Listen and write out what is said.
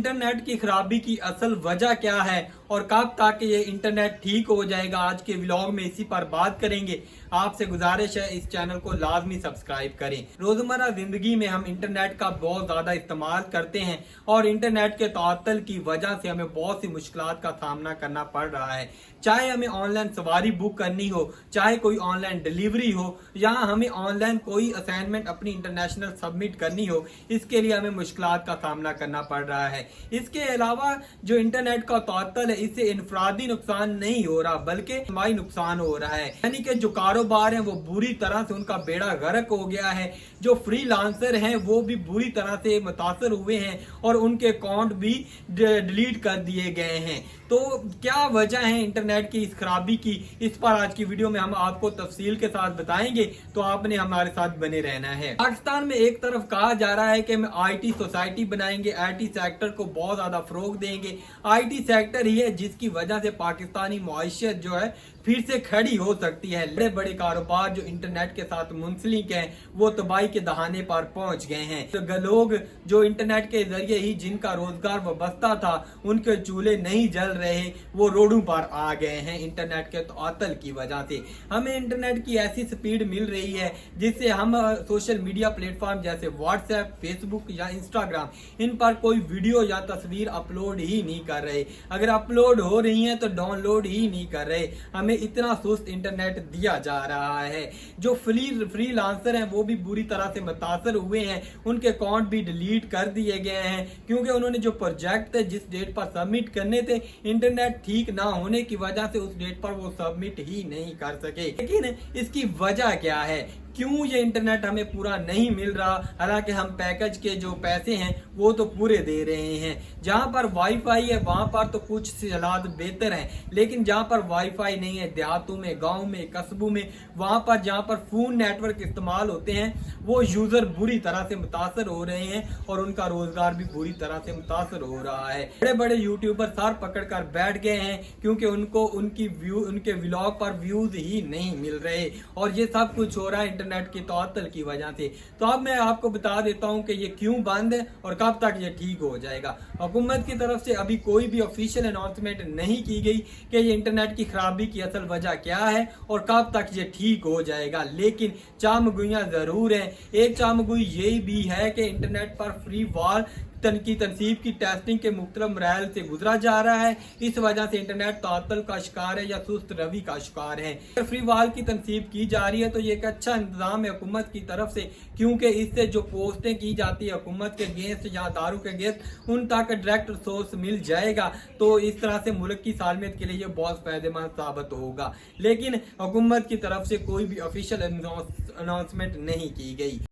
Internet की खराबी की असल वजह क्या है और कब तक ये इंटरनेट ठीक हो जाएगा, आज के व्लॉग में इसी पर बात करेंगे। आपसे गुजारिश है इस चैनल को लाजमी सब्सक्राइब करें। रोजमर्रा जिंदगी में हम इंटरनेट का बहुत ज्यादा इस्तेमाल करते हैं और इंटरनेट के ताअत्तुल की वजह से हमें बहुत सी मुश्किलात का सामना करना पड़ रहा है। चाहे हमें ऑनलाइन सवारी बुक करनी हो, चाहे कोई ऑनलाइन डिलीवरी हो, या हमें ऑनलाइन कोई असाइनमेंट अपनी इंटरनेशनल सबमिट करनी हो, इसके लिए हमें मुश्किलात का सामना करना पड़ रहा है। इसके अलावा जो इंटरनेट का ताअत्तुल है, इससे इनफरादी नुकसान नहीं हो रहा बल्कि इज्तिमाई नुकसान हो रहा है। यानी कि जो कारोबार है वो बुरी तरह से उनका बेड़ा गर्क हो गया है। जो फ्रीलांसर हैं वो भी बुरी तरह से मुतासर हुए हैं और उनके अकाउंट भी डिलीट कर दिए गए हैं। तो क्या वजह है इंटरनेट की इस खराबी की, इस पर आज की वीडियो में हम आपको तफसील के साथ बताएंगे, तो आपने हमारे साथ बने रहना है। पाकिस्तान में एक तरफ कहा जा रहा है कि हम आईटी सोसाइटी बनाएंगे, आईटी सेक्टर को बहुत ज्यादा फरोग देंगे। आईटी सेक्टर ही है जिसकी वजह से पाकिस्तानी मुआशरत जो है फिर से खड़ी हो सकती है। बड़े बड़े कारोबार जो इंटरनेट के साथ मुंसलिक हैं वो तबाही के दहाने पर पहुंच गए हैं। तो लोग जो इंटरनेट के जरिए ही जिनका रोजगार वाबस्ता था, उनके चूल्हे नहीं जल रहे, वो रोडों पर आ गए हैं इंटरनेट के ताअत्तुल की वजह से। हमें इंटरनेट की ऐसी स्पीड मिल रही है जिससे हम सोशल मीडिया प्लेटफॉर्म जैसे व्हाट्सएप, फेसबुक या इंस्टाग्राम, इन पर कोई वीडियो या तस्वीर अपलोड ही नहीं कर रहे। अगर अपलोड हो रही है तो डाउनलोड ही नहीं कर रहे। हमें इतना सुस्त इंटरनेट दिया जा रहा है। जो फ्रीलांसर हैं वो भी बुरी तरह से मुतासर हुए हैं, उनके अकाउंट भी डिलीट कर दिए गए हैं क्योंकि उन्होंने जो प्रोजेक्ट थे जिस डेट पर सबमिट करने थे, इंटरनेट ठीक ना होने की वजह से उस डेट पर वो सबमिट ही नहीं कर सके। लेकिन इसकी वजह क्या है, क्यों ये इंटरनेट हमें पूरा नहीं मिल रहा, हालांकि हम पैकेज के जो पैसे हैं वो तो पूरे दे रहे हैं। जहां पर वाईफाई है वहां पर तो कुछ हालात बेहतर हैं, लेकिन जहां पर वाईफाई नहीं है, देहातों में, गांव में, कस्बों में, वहां पर जहां पर फोन नेटवर्क इस्तेमाल होते हैं, वो यूजर बुरी तरह से मुतासर हो रहे हैं और उनका रोजगार भी बुरी तरह से मुतासर हो रहा है। बड़े बड़े यूट्यूबर सर पकड़ कर बैठ गए हैं क्योंकि उनको उनके व्लॉग पर व्यूज ही नहीं मिल रहे, और ये सब कुछ हो रहा है इंटरनेट के ताअत्तुल की वजह से। तो अब मैं आपको बता देता हूं कि ये क्यों बंद है और कब तक ये ठीक हो जाएगा। हुकूमत की तरफ से अभी कोई भी ऑफिशियल अनाउंसमेंट नहीं की गई कि ये इंटरनेट की खराबी की असल वजह क्या है और कब तक ये ठीक हो जाएगा, लेकिन चामगुइयां जरूर है। एक चामगुई ये भी है कि इंटरनेट पर फ्री वॉल की तनसीब की टेस्टिंग के मुख्तलिफ मराहल से गुजरा जा रहा है। इस वजह से इंटरनेट ताअत्तुल का शिकार है या सुस्त रवि का शिकार है। अगर फ्री वॉल की तनसीब की जा रही है तो ये एक अच्छा इंतजाम है हुकूमत की तरफ से, क्योंकि इससे जो पोस्टें की जाती है हुकूमत के अगेंस्ट या दारू के अगेंस्ट, उन तक डायरेक्ट सोर्स मिल जाएगा। तो इस तरह से मुल्क की सालमियत के लिए ये बहुत फायदेमंद साबित होगा। लेकिन हुकूमत की तरफ से कोई भी ऑफिशियल अनाउंसमेंट नहीं की गई।